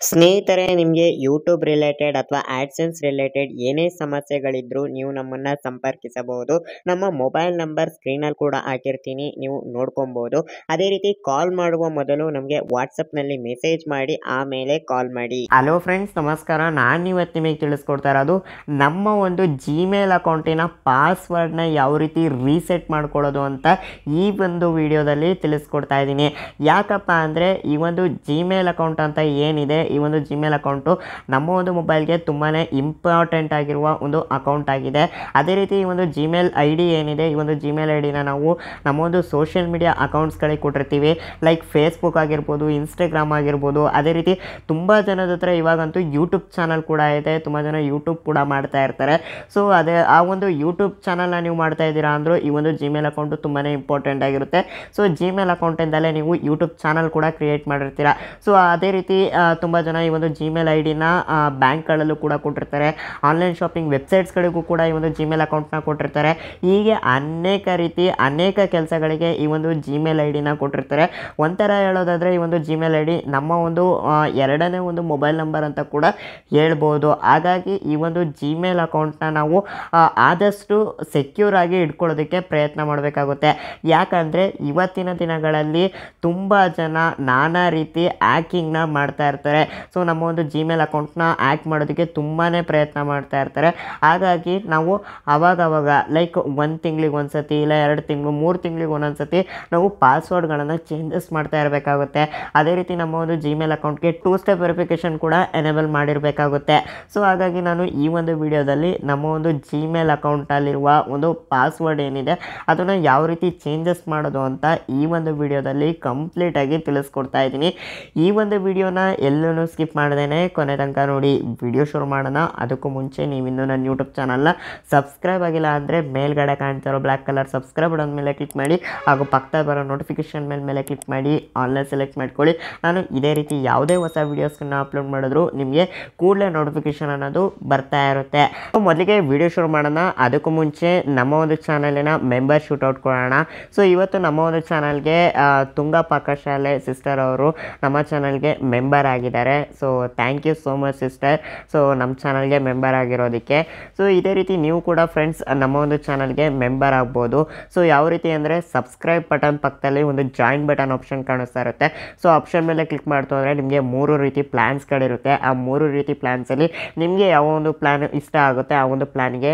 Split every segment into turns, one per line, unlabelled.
ಸ್ನೇಹಿತರೆ, ನಿಮಗೆ YouTube related ಅಥವಾ ಆಡ್ಸೆನ್ಸ್ ರಿಲೇಟೆಡ್ ಏನೇ ಸಮಸ್ಯೆಗಳಿದ್ರೂ ನೀವು ನಮ್ಮನ್ನು ಸಂಪರ್ಕಿಸಬಹುದು. ನಮ್ಮ ಮೊಬೈಲ್ ನಂಬರ್ ಸ್ಕ್ರೀನಲ್ಲಿ ಕೂಡ ಹಾಕಿರ್ತೀನಿ, ನೀವು ನೋಡ್ಕೊಬಹುದು. ಅದೇ ರೀತಿ ಕಾಲ್ ಮಾಡುವ ಮೊದಲು ನಮಗೆ ವಾಟ್ಸಪ್ನಲ್ಲಿ ಮೆಸೇಜ್ ಮಾಡಿ ಆಮೇಲೆ ಕಾಲ್ ಮಾಡಿ. ಹಲೋ ಫ್ರೆಂಡ್ಸ್, ನಮಸ್ಕಾರ. ನಾನು ಇವತ್ತು ನಿಮಗೆ ತಿಳಿಸ್ಕೊಡ್ತಾ ಇರೋದು ನಮ್ಮ ಒಂದು ಜಿಮೇಲ್ ಅಕೌಂಟಿನ ಪಾಸ್ವರ್ಡ್ನ ಯಾವ ರೀತಿ ರೀಸೆಟ್ ಮಾಡ್ಕೊಳ್ಳೋದು ಅಂತ ಈ ಒಂದು ವಿಡಿಯೋದಲ್ಲಿ ತಿಳಿಸ್ಕೊಡ್ತಾ ಇದ್ದೀನಿ. ಯಾಕಪ್ಪ ಅಂದರೆ ಈ ಒಂದು ಜಿಮೇಲ್ ಅಕೌಂಟ್ ಅಂತ ಏನಿದೆ, ಈ ಒಂದು ಜಿಮೇಲ್ ಅಕೌಂಟು ನಮ್ಮ ಒಂದು ಮೊಬೈಲ್ಗೆ ತುಂಬಾ ಇಂಪಾರ್ಟೆಂಟ್ ಆಗಿರುವ ಒಂದು ಅಕೌಂಟ್ ಆಗಿದೆ. ಅದೇ ರೀತಿ ಈ ಒಂದು ಜಿಮೇಲ್ ಐ ಡಿ ಏನಿದೆ, ಈ ಒಂದು ಜಿಮೇಲ್ ಐ ಡಿನ ನಾವು ನಮ್ಮ ಒಂದು ಸೋಷಿಯಲ್ ಮೀಡಿಯಾ ಅಕೌಂಟ್ಸ್ಗಳಿಗೆ ಕೊಟ್ಟಿರ್ತೀವಿ. ಲೈಕ್ ಫೇಸ್ಬುಕ್ ಆಗಿರ್ಬೋದು, ಇನ್ಸ್ಟಾಗ್ರಾಮ್ ಆಗಿರ್ಬೋದು. ಅದೇ ರೀತಿ ತುಂಬ ಜನದ ಹತ್ರ ಇವಾಗಂತೂ ಯೂಟ್ಯೂಬ್ ಚಾನಲ್ ಕೂಡ ಇದೆ, ತುಂಬ ಜನ ಯೂಟ್ಯೂಬ್ ಕೂಡ ಮಾಡ್ತಾ ಇರ್ತಾರೆ. ಸೊ ಅದೇ ಆ ಒಂದು ಯೂಟ್ಯೂಬ್ ಚಾನಲ್ನ ನೀವು ಮಾಡ್ತಾ ಇದ್ದೀರಾ ಅಂದರೂ ಈ ಒಂದು ಜಿಮೇಲ್ ಅಕೌಂಟು ತುಂಬಾ ಇಂಪಾರ್ಟೆಂಟ್ ಆಗಿರುತ್ತೆ. ಸೊ ಜಿಮೇಲ್ ಅಕೌಂಟಿಂದಲೇ ನೀವು ಯೂಟ್ಯೂಬ್ ಚಾನಲ್ ಕೂಡ ಕ್ರಿಯೇಟ್ ಮಾಡಿರ್ತೀರ. ಸೊ ಅದೇ ರೀತಿ ತುಂಬ ಜನ ಈ ಒಂದು ಜಿಮೇಲ್ ಐ ಡಿನ ಬ್ಯಾಂಕ್ಗಳಲ್ಲೂ ಕೂಡ ಕೊಟ್ಟಿರ್ತಾರೆ, ಆನ್ಲೈನ್ ಶಾಪಿಂಗ್ ವೆಬ್ಸೈಟ್ಸ್ಗಳಿಗೂ ಕೂಡ ಈ ಒಂದು ಜಿಮೇಲ್ ಅಕೌಂಟ್ನ ಕೊಟ್ಟಿರ್ತಾರೆ. ಹೀಗೆ ಅನೇಕ ಕೆಲಸಗಳಿಗೆ ಈ ಒಂದು ಜಿಮೇಲ್ ಐ ಡಿನ ಕೊಟ್ಟಿರ್ತಾರೆ. ಒಂಥರ ಹೇಳೋದಾದರೆ ಈ ಒಂದು ಜಿಮೇಲ್ ಐ ಡಿ ನಮ್ಮ ಒಂದು ಎರಡನೇ ಒಂದು ಮೊಬೈಲ್ ನಂಬರ್ ಅಂತ ಕೂಡ ಹೇಳ್ಬೋದು. ಹಾಗಾಗಿ ಈ ಒಂದು ಜಿಮೇಲ್ ಅಕೌಂಟ್ನ ನಾವು ಆದಷ್ಟು ಸೆಕ್ಯೂರ್ ಆಗಿ ಇಟ್ಕೊಳ್ಳೋದಕ್ಕೆ ಪ್ರಯತ್ನ ಮಾಡಬೇಕಾಗುತ್ತೆ. ಯಾಕಂದರೆ ಇವತ್ತಿನ ದಿನಗಳಲ್ಲಿ ತುಂಬ ಜನ ನಾನಾ ರೀತಿ ಹ್ಯಾಕಿಂಗ್ನ ಮಾಡ್ತಾ ಇರ್ತಾರೆ. ಸೊ ನಮ್ಮ ಒಂದು ಜಿಮೇಲ್ ಅಕೌಂಟ್ನ ಹ್ಯಾಕ್ ಮಾಡೋದಕ್ಕೆ ತುಂಬಾ ಪ್ರಯತ್ನ ಮಾಡ್ತಾ ಇರ್ತಾರೆ. ಹಾಗಾಗಿ ನಾವು ಅವಾಗವಾಗ ಲೈಕ್ 1 ತಿಂಗಳಿಗೆ ಒಂದ್ಸತಿ, ಇಲ್ಲ 2 ತಿಂಗಳು, 3 ತಿಂಗಳಿಗೆ ಒಂದೊಂದ್ಸತಿ ನಾವು ಪಾಸ್ವರ್ಡ್ಗಳನ್ನು ಚೇಂಜಸ್ ಮಾಡ್ತಾ ಇರಬೇಕಾಗುತ್ತೆ. ಅದೇ ರೀತಿ ನಮ್ಮ ಒಂದು ಜಿಮೇಲ್ ಅಕೌಂಟ್ಗೆ 2 ಸ್ಟೆಪ್ ವೆರಿಫಿಕೇಷನ್ ಕೂಡ ಎನೇಬಲ್ ಮಾಡಿರಬೇಕಾಗುತ್ತೆ. ಸೊ ಹಾಗಾಗಿ ನಾನು ಈ ಒಂದು ವಿಡಿಯೋದಲ್ಲಿ ನಮ್ಮ ಒಂದು ಜಿಮೇಲ್ ಅಕೌಂಟಲ್ಲಿರುವ ಒಂದು ಪಾಸ್ವರ್ಡ್ ಏನಿದೆ ಅದನ್ನು ಯಾವ ರೀತಿ ಚೇಂಜಸ್ ಮಾಡೋದು ಅಂತ ಈ ಒಂದು ವಿಡಿಯೋದಲ್ಲಿ ಕಂಪ್ಲೀಟಾಗಿ ತಿಳಿಸ್ಕೊಡ್ತಾ ಇದ್ದೀನಿ. ಈ ಒಂದು ವಿಡಿಯೋನ ಎಲ್ಲೂ ಸ್ಕಿಪ್ ಮಾಡ್ದೇನೆ ಕೊನೆ ತನಕ ನೋಡಿ. ವಿಡಿಯೋ ಶುರು ಮಾಡೋಣ. ಅದಕ್ಕೂ ಮುಂಚೆ ನೀವಿನ್ನೂ ನನ್ನ ಯೂಟ್ಯೂಬ್ ಚಾನಲ್ನ ಸಬ್ಸ್ಕ್ರೈಬ್ ಆಗಿಲ್ಲ ಅಂದರೆ ಮೇಲ್ಗಡೆ ಕಾಣ್ತಿರೋ ಬ್ಲ್ಯಾಕ್ ಕಲರ್ ಸಬ್ಸ್ಕ್ರೈಬ್ ಬಟನ್ ಮೇಲೆ ಕ್ಲಿಕ್ ಮಾಡಿ, ಹಾಗೂ ಪಕ್ಕದಲ್ಲಿ ಬರೋ ನೋಟಿಫಿಕೇಷನ್ ಮೇಲೆ ಕ್ಲಿಕ್ ಮಾಡಿ ಆನ್ಲೈನ್ ಸೆಲೆಕ್ಟ್ ಮಾಡ್ಕೊಳ್ಳಿ. ನಾನು ಇದೇ ರೀತಿ ಯಾವುದೇ ಹೊಸ ವೀಡಿಯೋಸ್ನ ಅಪ್ಲೋಡ್ ಮಾಡಿದ್ರು ನಿಮಗೆ ಕೂಡಲೇ ನೋಟಿಫಿಕೇಷನ್ ಅನ್ನೋದು ಬರ್ತಾ ಇರುತ್ತೆ. ಮೊದಲಿಗೆ ವಿಡಿಯೋ ಶುರು ಮಾಡೋಣ. ಅದಕ್ಕೂ ಮುಂಚೆ ನಮ್ಮ ಒಂದು ಚಾನಲಿನ ಮೆಂಬರ್ ಶೂಟೌಟ್ ಕೊಡೋಣ. ಸೊ ಇವತ್ತು ನಮ್ಮ ಒಂದು ಚಾನಲ್ಗೆ ತುಂಗಾ ಪಾಕಶಾಲೆ ಸಿಸ್ಟರ್ ಅವರು ನಮ್ಮ ಚಾನಲ್ಗೆ ಮೆಂಬರ್ ಆಗಿದ್ದಾರೆ. So thank you so much sister, so ನಮ್ಮ ಚಾನಲ್ಗೆ ಮೆಂಬರ್ ಆಗಿರೋದಕ್ಕೆ. ಸೊ ಇದೇ ರೀತಿ ನೀವು ಕೂಡ ಫ್ರೆಂಡ್ಸ್ ನಮ್ಮ ಒಂದು ಚಾನಲ್ಗೆ ಮೆಂಬರ್ ಆಗ್ಬೋದು. ಸೊ ಯಾವ ರೀತಿ ಅಂದರೆ ಸಬ್ಸ್ಕ್ರೈಬ್ ಬಟನ್ ಪಕ್ಕದಲ್ಲಿ ಒಂದು ಜಾಯಿನ್ ಬಟನ್ ಆಪ್ಷನ್ ಕಾಣಿಸ್ತಾ ಇರುತ್ತೆ. ಸೊ ಆಪ್ಷನ್ ಮೇಲೆ ಕ್ಲಿಕ್ ಮಾಡ್ತು ಅಂದರೆ ನಿಮಗೆ 3 ರೀತಿ ಪ್ಲ್ಯಾನ್ಸ್ಗಳಿರುತ್ತೆ. ಆ 3 ರೀತಿ ಪ್ಲ್ಯಾನ್ಸಲ್ಲಿ ನಿಮಗೆ ಯಾವ ಒಂದು ಪ್ಲ್ಯಾನ್ ಇಷ್ಟ ಆಗುತ್ತೆ ಆ ಒಂದು ಪ್ಲ್ಯಾನ್ಗೆ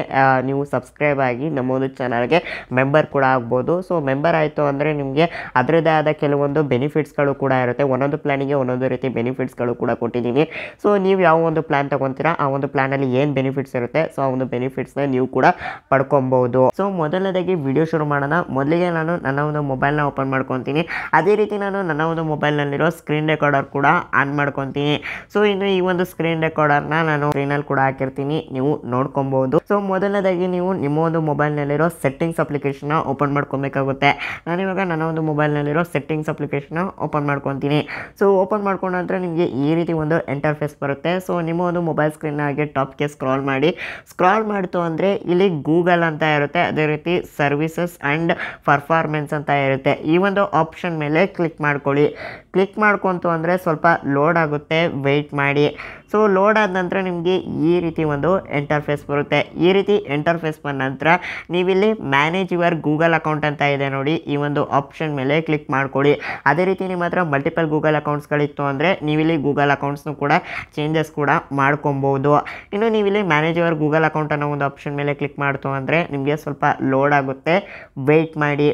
ನೀವು ಸಬ್ಸ್ಕ್ರೈಬ್ ಆಗಿ ನಮ್ಮ ಒಂದು ಚಾನಲ್ಗೆ ಮೆಂಬರ್ ಕೂಡ ಆಗ್ಬೋದು. ಸೊ ಮೆಂಬರ್ ಆಯಿತು ಅಂದರೆ ನಿಮಗೆ ಅದರದ್ದೇ ಆದ ಕೆಲವೊಂದು ಬೆನಿಫಿಟ್ಸ್ಗಳು ಕೂಡ ಇರುತ್ತೆ. ಒಂದೊಂದು ಪ್ಲ್ಯಾನಿಗೆ ಒಂದೊಂದು ರೀತಿ ಬೆನಿಫಿಟ್ಸ್ಗಳು ಕೂಡ ಕೊಟ್ಟಿದ್ದೀನಿ. ಸೊ ನೀವು ಯಾವ ಒಂದು ಪ್ಲ್ಯಾನ್ ತೊಗೊತೀರಾ ಆ ಒಂದು ಪ್ಲ್ಯಾನಲ್ಲಿ ಏನು ಬೆನಿಫಿಟ್ಸ್ ಇರುತ್ತೆ, ಸೊ ಆ ಒಂದು ಬೆನಿಫಿಟ್ಸ್ನ ನೀವು ಕೂಡ ಪಡ್ಕೊಬೋದು. ಸೊ ಮೊದಲನೇದಾಗಿ ವಿಡಿಯೋ ಶುರು ಮಾಡೋಣ. ಮೊದಲಿಗೆ ನಾನು ನನ್ನ ಒಂದು ಮೊಬೈಲ್ನ ಓಪನ್ ಮಾಡ್ಕೊತೀನಿ. ಅದೇ ರೀತಿ ನಾನು ನನ್ನ ಒಂದು ಮೊಬೈಲ್ನಲ್ಲಿರೋ ಸ್ಕ್ರೀನ್ ರೆಕಾರ್ಡರ್ ಕೂಡ ಆನ್ ಮಾಡ್ಕೊತೀನಿ. ಸೊ ಇನ್ನು ಈ ಒಂದು ಸ್ಕ್ರೀನ್ ರೆಕಾರ್ಡರ್ನ ನಾನು ಸ್ಕ್ರೀನಲ್ಲಿ ಕೂಡ ಹಾಕಿರ್ತೀನಿ, ನೀವು ನೋಡ್ಕೊಬೋದು. ಸೊ ಮೊದಲನೇದಾಗಿ ನೀವು ನಿಮ್ಮ ಒಂದು ಮೊಬೈಲ್ನಲ್ಲಿರೋ ಸೆಟ್ಟಿಂಗ್ಸ್ ಅಪ್ಲಿಕೇಶನ್ನ ಓಪನ್ ಮಾಡ್ಕೊಬೇಕಾಗುತ್ತೆ. ನಾನಿವಾಗ ನನ್ನ ಒಂದು ಮೊಬೈಲ್ನಲ್ಲಿರೋ ಸೆಟ್ಟಿಂಗ್ಸ್ ಅಪ್ಲಿಕೇಶನ್ನ ಓಪನ್ ಮಾಡ್ಕೊತೀನಿ. ಸೊ ಓಪನ್ ಮಾಡ್ಕೊಂಡ ನಂತರ ನಿಮಗೆ ಈ ರೀತಿ ಒಂದು ಇಂಟರ್ಫೇಸ್ ಬರುತ್ತೆ. ಸೊ ನಿಮ್ಮ ಒಂದು ಮೊಬೈಲ್ ಸ್ಕ್ರೀನ್ ಹಾಗೆ ಟಾಪ್ಗೆ ಸ್ಕ್ರಾಲ್ ಮಾಡ್ತು ಅಂದರೆ ಇಲ್ಲಿ ಗೂಗಲ್ ಅಂತ ಇರುತ್ತೆ. ಅದೇ ರೀತಿ ಸರ್ವಿಸಸ್ ಆ್ಯಂಡ್ ಪರ್ಫಾರ್ಮೆನ್ಸ್ ಅಂತ ಇರುತ್ತೆ. ಈ ಒಂದು ಆಪ್ಷನ್ ಮೇಲೆ ಕ್ಲಿಕ್ ಮಾಡ್ಕೊಳ್ಳಿ. ಕ್ಲಿಕ್ ಮಾಡ್ಕೊಂತು ಅಂದರೆ ಸ್ವಲ್ಪ ಲೋಡ್ ಆಗುತ್ತೆ, ವೆಯ್ಟ್ ಮಾಡಿ. ಸೊ ಲೋಡ್ ಆದ ನಂತರ ನಿಮಗೆ ಈ ರೀತಿ ಒಂದು ಇಂಟರ್ಫೇಸ್ ಬರುತ್ತೆ. ಈ ರೀತಿ ಇಂಟರ್ಫೇಸ್ ಬಂದ ನಂತರ ನೀವಿಲ್ಲಿ ಮ್ಯಾನೇಜ್ ಯುವರ್ ಗೂಗಲ್ ಅಕೌಂಟ್ ಅಂತ ಇದೆ ನೋಡಿ, ಈ ಒಂದು ಆಪ್ಷನ್ ಮೇಲೆ ಕ್ಲಿಕ್ ಮಾಡ್ಕೊಳ್ಳಿ. ಅದೇ ರೀತಿ ನಿಮ್ಮ ಹತ್ರ ಮಲ್ಟಿಪಲ್ ಗೂಗಲ್ ಅಕೌಂಟ್ಸ್ಗಳಿತ್ತು ಅಂದರೆ ನೀವಿಲ್ಲಿ ಗೂಗಲ್ ಅಕೌಂಟ್ಸ್ನು ಕೂಡ ಚೇಂಜಸ್ ಕೂಡ ಮಾಡ್ಕೊಬೋದು. ಇನ್ನು ನೀವಿಲ್ಲಿ ಮ್ಯಾನೇಜ್ ಯುವರ್ ಗೂಗಲ್ ಅಕೌಂಟ್ ಅನ್ನೋ ಒಂದು ಆಪ್ಷನ್ ಮೇಲೆ ಕ್ಲಿಕ್ ಮಾಡ್ತು ಅಂದರೆ ನಿಮಗೆ ಸ್ವಲ್ಪ ಲೋಡ್ ಆಗುತ್ತೆ, ವೆಯ್ಟ್ ಮಾಡಿ.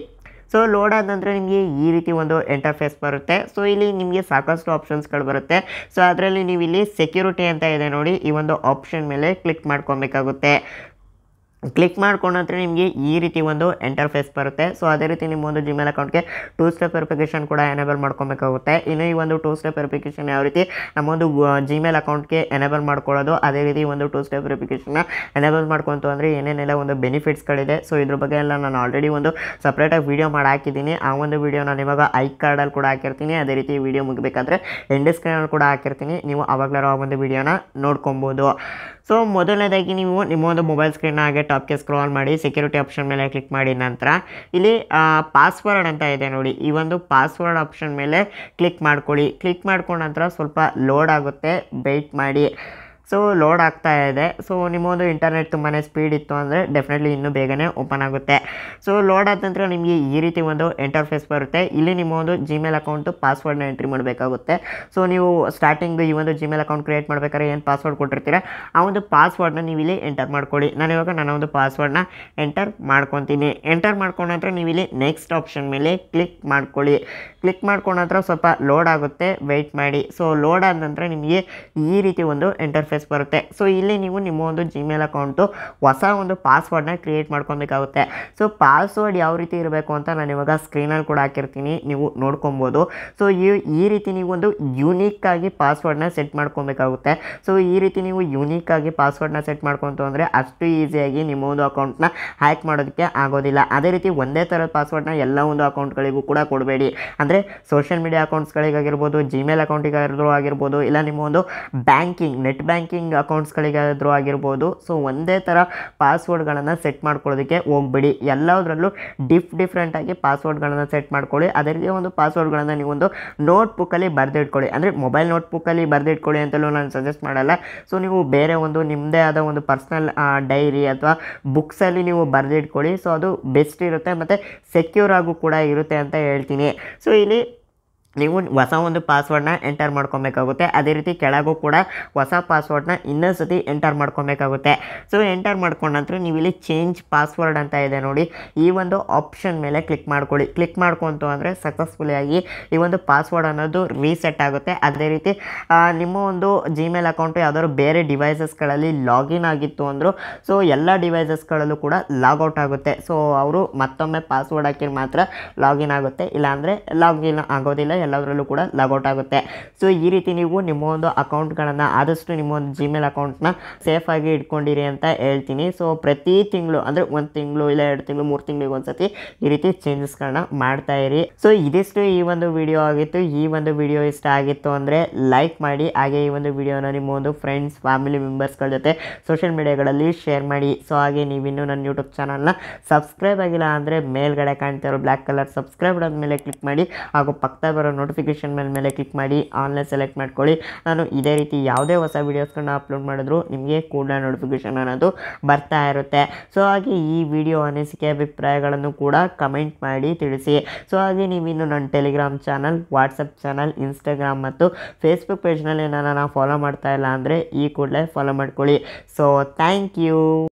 ಸೊ ಲೋಡ್ ಆದ ನಂತರ ನಿಮಗೆ ಈ ರೀತಿ ಒಂದು ಇಂಟರ್ಫೇಸ್ ಬರುತ್ತೆ. ಸೊ ಇಲ್ಲಿ ನಿಮಗೆ ಸಾಕಷ್ಟು ಆಪ್ಷನ್ಸ್ಗಳು ಬರುತ್ತೆ. ಸೊ ಅದರಲ್ಲಿ ನೀವು ಇಲ್ಲಿ ಸೆಕ್ಯೂರಿಟಿ ಅಂತ ಇದೆ ನೋಡಿ, ಈ ಒಂದು ಆಪ್ಷನ್ ಮೇಲೆ ಕ್ಲಿಕ್ ಮಾಡ್ಕೊಬೇಕಾಗುತ್ತೆ. ಕ್ಲಿಕ್ ಮಾಡ್ಕೊಂಡ್ರೆ ನಿಮಗೆ ಈ ರೀತಿ ಒಂದು ಇಂಟರ್ಫೇಸ್ ಬರುತ್ತೆ. ಸೊ ಅದೇ ರೀತಿ ನಿಮ್ಮ ಒಂದು ಜಿಮೇಲ್ ಅಕೌಂಟ್ಗೆ 2 ಸ್ಟೆಪ್ ವೆರಿಫಿಕೇಷನ್ ಕೂಡ ಎನೇಬಲ್ ಮಾಡ್ಕೊಬೇಕಾಗುತ್ತೆ. ಇನ್ನು ಈ ಒಂದು 2 ಸ್ಟೆಪ್ ವೆರಿಫಿಕೇಷನ್ ಯಾವ ರೀತಿ ನಮ್ಮ ಒಂದು ಜಿಮೇಲ್ ಅಕೌಂಟ್ಗೆ ಎನೇಬಲ್ ಮಾಡ್ಕೊಳ್ಳೋದು, ಅದೇ ರೀತಿ ಒಂದು 2 ಸ್ಟೆಪ್ ವೆರಿಫಿಕೇಷನ್ನ ಎನೇಬಲ್ ಮಾಡ್ಕೊಂತು ಅಂದರೆ ಏನೇನೆಲ್ಲ ಒಂದು ಬೆನಿಫಿಟ್ಸ್ಗಳಿದೆ. ಸೊ ಇದ್ರ ಬಗ್ಗೆ ಎಲ್ಲ ನಾನು ಆಲ್ರೆಡಿ ಒಂದು ಸಪ್ರೇಟಾಗಿ ವೀಡಿಯೋ ಮಾಡಿ ಹಾಕಿದ್ದೀನಿ. ಆ ಒಂದು ವೀಡಿಯೋ ನಾನು ಇವಾಗ ಐ ಕಾರ್ಡಲ್ಲಿ ಕೂಡ ಹಾಕಿರ್ತೀನಿ. ಅದೇ ರೀತಿ ವೀಡಿಯೋ ಮುಗಬೇಕಾದ್ರೆ ಎಂಡ್ ಸ್ಕ್ರೀನಲ್ಲಿ ಕೂಡ ಹಾಕಿರ್ತೀನಿ, ನೀವು ಅವಾಗಲಾರು ಆ ಒಂದು ವೀಡಿಯೋನ ನೋಡ್ಕೊಬೋದು. ಸೊ ಮೊದಲನೇದಾಗಿ ನೀವು ನಿಮ್ಮ ಒಂದು ಮೊಬೈಲ್ ಸ್ಕ್ರೀನ್ನ ಹಾಗೆ ಟಾಪ್ಗೆ ಸ್ಕ್ರಾಲ್ ಮಾಡಿ ಸೆಕ್ಯೂರಿಟಿ ಆಪ್ಷನ್ ಮೇಲೆ ಕ್ಲಿಕ್ ಮಾಡಿ ನಂತರ ಇಲ್ಲಿ ಪಾಸ್ವರ್ಡ್ ಅಂತ ಇದೆ ನೋಡಿ, ಈ ಒಂದು ಪಾಸ್ವರ್ಡ್ ಆಪ್ಷನ್ ಮೇಲೆ ಕ್ಲಿಕ್ ಮಾಡ್ಕೊಳ್ಳಿ. ಕ್ಲಿಕ್ ಮಾಡ್ಕೊಂಡ ನಂತರ ಸ್ವಲ್ಪ ಲೋಡ್ ಆಗುತ್ತೆ, ವೆಯ್ಟ್ ಮಾಡಿ. ಸೊ ಲೋಡ್ ಆಗ್ತಾ ಇದೆ. ಸೊ ನಿಮ್ಮೊಂದು ಇಂಟರ್ನೆಟ್ ತುಂಬಾ ಸ್ಪೀಡ್ ಇತ್ತು ಅಂದರೆ ಡೆಫಿನೆಟ್ಲಿ ಇನ್ನೂ ಬೇಗನೆ ಓಪನ್ ಆಗುತ್ತೆ. ಸೊ ಲೋಡ್ ಆದ ನಂತರ ನಿಮಗೆ ಈ ರೀತಿ ಒಂದು ಇಂಟರ್ಫೇಸ್ ಬರುತ್ತೆ. ಇಲ್ಲಿ ನಿಮ್ಮ ಒಂದು ಜಿಮೇಲ್ ಅಕೌಂಟು ಪಾಸ್ವರ್ಡ್ನ ಎಂಟ್ರಿ ಮಾಡಬೇಕಾಗುತ್ತೆ. ಸೊ ನೀವು ಸ್ಟಾರ್ಟಿಂಗ್ ಈ ಒಂದು ಜಿಮೇಲ್ ಅಕೌಂಟ್ ಕ್ರಿಯೇಟ್ ಮಾಡ್ಬೇಕಾದ್ರೆ ಏನು ಪಾಸ್ವರ್ಡ್ ಕೊಟ್ಟಿರ್ತೀರ ಆ ಒಂದು ಪಾಸ್ವರ್ಡ್ನ ನೀವು ಇಲ್ಲಿ ಎಂಟರ್ ಮಾಡ್ಕೊಳ್ಳಿ. ನಾನಿವಾಗ ನನ್ನ ಒಂದು ಪಾಸ್ವರ್ಡ್ನ ಎಂಟರ್ ಮಾಡ್ಕೊತೀನಿ. ಎಂಟರ್ ಮಾಡ್ಕೊಂಡ ನಂತರ ನೀವು ಇಲ್ಲಿ ನೆಕ್ಸ್ಟ್ ಆಪ್ಷನ್ ಮೇಲೆ ಕ್ಲಿಕ್ ಮಾಡ್ಕೊಳ್ಳಿ. ಕ್ಲಿಕ್ ಮಾಡ್ಕೊಂಡ ನಂತರ ಸ್ವಲ್ಪ ಲೋಡ್ ಆಗುತ್ತೆ, ವೆಯ್ಟ್ ಮಾಡಿ. ಸೊ ಲೋಡ್ ಆದ ನಂತರ ನಿಮಗೆ ಈ ರೀತಿ ಒಂದು ಇಂಟರ್ಫೇಸ್ ಬರುತ್ತೆ. ಸೊ ಇಲ್ಲಿ ನೀವು ನಿಮ್ಮ ಒಂದು ಜಿಮೇಲ್ ಅಕೌಂಟು ಹೊಸ ಒಂದು ಪಾಸ್ವರ್ಡ್ನ ಕ್ರಿಯೇಟ್ ಮಾಡ್ಕೊಬೇಕಾಗುತ್ತೆ. ಸೊ ಪಾಸ್ವರ್ಡ್ ಯಾವ ರೀತಿ ಇರಬೇಕು ಅಂತ ನಾನು ಇವಾಗ ಸ್ಕ್ರೀನಲ್ಲಿ ಕೂಡ ಹಾಕಿರ್ತೀನಿ, ನೀವು ನೋಡ್ಕೊಬೋದು. ಸೊ ಈ ರೀತಿ ನೀವು ಒಂದು ಯೂನಿಕ್ ಆಗಿ ಪಾಸ್ವರ್ಡ್ನ ಸೆಟ್ ಮಾಡ್ಕೊಬೇಕಾಗುತ್ತೆ. ಸೊ ಈ ರೀತಿ ನೀವು ಯೂನಿಕ್ ಆಗಿ ಪಾಸ್ವರ್ಡ್ನ ಸೆಟ್ ಮಾಡ್ಕೊತು ಅಂದರೆ ಅಷ್ಟು ಈಸಿಯಾಗಿ ನಿಮ್ಮ ಒಂದು ಅಕೌಂಟ್ನ ಹ್ಯಾಕ್ ಮಾಡೋದಕ್ಕೆ ಆಗೋದಿಲ್ಲ. ಅದೇ ರೀತಿ ಒಂದೇ ಥರದ ಪಾಸ್ವರ್ಡ್ನ ಎಲ್ಲ ಒಂದು ಅಕೌಂಟ್ಗಳಿಗೂ ಕೂಡ ಕೊಡಬೇಡಿ. ಅಂದರೆ ಸೋಷಿಯಲ್ ಮೀಡಿಯಾ ಅಕೌಂಟ್ಸ್ಗಳಿಗಾಗಿರ್ಬೋದು, ಜಿಮೇಲ್ ಅಕೌಂಟಿಗಾದ್ರೂ ಆಗಿರ್ಬೋದು, ಇಲ್ಲ ನಿಮ್ಮ ಒಂದು ಬ್ಯಾಂಕಿಂಗ್ ನೆಟ್ ಬ್ಯಾಂಕಿಂಗ್ ಅಕೌಂಟ್ಸ್ಗಳಿಗಾದರೂ ಆಗಿರ್ಬೋದು. ಸೊ ಒಂದೇ ಥರ ಪಾಸ್ವರ್ಡ್ಗಳನ್ನು ಸೆಟ್ ಮಾಡ್ಕೊಳ್ಳೋದಕ್ಕೆ ಹೋಗ್ಬೇಡಿ. ಎಲ್ಲದರಲ್ಲೂ ಡಿಫ್ರೆಂಟಾಗಿ ಪಾಸ್ವರ್ಡ್ಗಳನ್ನು ಸೆಟ್ ಮಾಡ್ಕೊಳ್ಳಿ. ಅದೇ ರೀತಿ ಒಂದು ಪಾಸ್ವರ್ಡ್ಗಳನ್ನು ನೀವು ಒಂದು ನೋಟ್ಬುಕ್ಕಲ್ಲಿ ಬರೆದಿಟ್ಕೊಳ್ಳಿ. ಅಂದರೆ ಮೊಬೈಲ್ ನೋಟ್ಬುಕ್ಕಲ್ಲಿ ಬರೆದಿಟ್ಕೊಳ್ಳಿ ಅಂತಲೂ ನಾನು ಸಜೆಸ್ಟ್ ಮಾಡಲ್ಲ. ಸೊ ನೀವು ಬೇರೆ ಒಂದು ನಿಮ್ಮದೇ ಆದ ಒಂದು ಪರ್ಸ್ನಲ್ ಡೈರಿ ಅಥವಾ ಬುಕ್ಸಲ್ಲಿ ನೀವು ಬರೆದಿಟ್ಕೊಳ್ಳಿ. ಸೊ ಅದು ಬೆಸ್ಟ್ ಇರುತ್ತೆ ಮತ್ತು ಸೆಕ್ಯೂರ್ ಆಗು ಕೂಡ ಇರುತ್ತೆ ಅಂತ ಹೇಳ್ತೀನಿ. ಸೊ ಇಲ್ಲಿ ನೀವು ಹೊಸ ಒಂದು ಪಾಸ್ವರ್ಡ್ನ ಎಂಟರ್ ಮಾಡ್ಕೊಬೇಕಾಗುತ್ತೆ. ಅದೇ ರೀತಿ ಕೆಳಗೂ ಕೂಡ ಹೊಸ ಪಾಸ್ವರ್ಡ್ನ ಇನ್ನೊಂದು ಸತಿ ಎಂಟರ್ ಮಾಡ್ಕೊಬೇಕಾಗುತ್ತೆ. ಸೊ ಎಂಟರ್ ಮಾಡ್ಕೊಂಡ ನಂತರ ನೀವು ಇಲ್ಲಿ ಚೇಂಜ್ ಪಾಸ್ವರ್ಡ್ ಅಂತ ಇದೆ ನೋಡಿ, ಈ ಒಂದು ಆಪ್ಷನ್ ಮೇಲೆ ಕ್ಲಿಕ್ ಮಾಡ್ಕೊಳ್ಳಿ. ಕ್ಲಿಕ್ ಮಾಡ್ಕೊಂತು ಅಂದರೆ ಸಕ್ಸಸ್ಫುಲಿಯಾಗಿ ಈ ಒಂದು ಪಾಸ್ವರ್ಡ್ ಅನ್ನೋದು ರೀಸೆಟ್ ಆಗುತ್ತೆ. ಅದೇ ರೀತಿ ನಿಮ್ಮ ಒಂದು ಜಿಮೇಲ್ ಅಕೌಂಟು ಯಾವ್ದಾದ್ರು ಬೇರೆ ಡಿವೈಸಸ್ಗಳಲ್ಲಿ ಲಾಗಿನ್ ಆಗಿತ್ತು ಅಂದರು ಸೊ ಎಲ್ಲ ಡಿವೈಸಸ್ಗಳಲ್ಲೂ ಕೂಡ ಲಾಗೌಟ್ ಆಗುತ್ತೆ. ಸೊ ಅವರು ಮತ್ತೊಮ್ಮೆ ಪಾಸ್ವರ್ಡ್ ಹಾಕಿ ಮಾತ್ರ ಲಾಗಿನ್ ಆಗುತ್ತೆ, ಇಲ್ಲಾಂದರೆ ಲಾಗಿನ್ ಆಗೋದಿಲ್ಲ, ಎಲ್ಲದರಲ್ಲೂ ಕೂಡ ಲಾಗೌಟ್ ಆಗುತ್ತೆ. ಸೊ ಈ ರೀತಿ ನೀವು ನಿಮ್ಮ ಒಂದು ಅಕೌಂಟ್ಗಳನ್ನು ಆದಷ್ಟು ನಿಮ್ಮ ಒಂದು ಜಿಮೇಲ್ ಅಕೌಂಟ್ನ ಸೇಫಾಗಿ ಇಟ್ಕೊಂಡಿರಿ ಅಂತ ಹೇಳ್ತೀನಿ. ಸೊ ಪ್ರತಿ ತಿಂಗಳು ಅಂದರೆ 1 ತಿಂಗಳು ಇಲ್ಲ 2 ತಿಂಗಳು 3 ತಿಂಗಳಿಗೆ ಒಂದ್ಸತಿ ಈ ರೀತಿ ಚೇಂಜಸ್ಗಳನ್ನ ಮಾಡ್ತಾ ಇರಿ. ಸೊ ಇದಿಷ್ಟು ಈ ಒಂದು ವಿಡಿಯೋ ಆಗಿತ್ತು. ಈ ಒಂದು ವಿಡಿಯೋ ಇಷ್ಟ ಆಗಿತ್ತು ಅಂದರೆ ಲೈಕ್ ಮಾಡಿ. ಹಾಗೆ ಈ ಒಂದು ವಿಡಿಯೋನ ನಿಮ್ಮ ಒಂದು ಫ್ರೆಂಡ್ಸ್ ಫ್ಯಾಮಿಲಿ ಮೆಂಬರ್ಸ್ಗಳ ಜೊತೆ ಸೋಷಿಯಲ್ ಮೀಡಿಯಾಗಳಲ್ಲಿ ಶೇರ್ ಮಾಡಿ. ಸೊ ಹಾಗೆ ನೀವಿನ್ನೂ ನನ್ನ ಯೂಟ್ಯೂಬ್ ಚಾನಲ್ನ ಸಬ್ಸ್ಕ್ರೈಬ್ ಆಗಿಲ್ಲ ಅಂದರೆ ಮೇಲ್ಗಡೆ ಕಾಣ್ತಿರೋ ಬ್ಲ್ಯಾಕ್ ಕಲರ್ ಸಬ್ಸ್ಕ್ರೈಬ್ ಮೇಲೆ ಕ್ಲಿಕ್ ಮಾಡಿ. ಹಾಗೂ ಪಕ್ಕದ ಬರೋ ನೋಟಿಫಿಕೇಶನ್ ಮೇಲೆ ಕ್ಲಿಕ್ ಮಾಡಿ ಆನ್ಲೈನ್ ಸೆಲೆಕ್ಟ್ ಮಾಡ್ಕೊಳ್ಳಿ. ನಾನು ಇದೇ ರೀತಿ ಯಾವುದೇ ಹೊಸ ವೀಡಿಯೋಸ್ಗಳನ್ನ ಅಪ್ಲೋಡ್ ಮಾಡಿದ್ರು ನಿಮಗೆ ಕೂಡ ನೋಟಿಫಿಕೇಶನ್ ಅನ್ನೋದು ಬರ್ತಾ ಇರುತ್ತೆ. ಸೊ ಹಾಗೆ ಈ ವಿಡಿಯೋ ಅನಿಸಿಕೆ ಅಭಿಪ್ರಾಯಗಳನ್ನು ಕೂಡ ಕಮೆಂಟ್ ಮಾಡಿ ತಿಳಿಸಿ. ಸೊ ಹಾಗೆ ನೀವಿನ್ನು ನನ್ನ Telegram channel, WhatsApp channel, Instagram ಮತ್ತು ಫೇಸ್ಬುಕ್ ಪೇಜ್ನಲ್ಲಿ ನಾನು ಫಾಲೋ ಮಾಡ್ತಾ ಇಲ್ಲ ಅಂದರೆ ಈ ಕೂಡಲೇ ಫಾಲೋ ಮಾಡ್ಕೊಳ್ಳಿ. So thank you.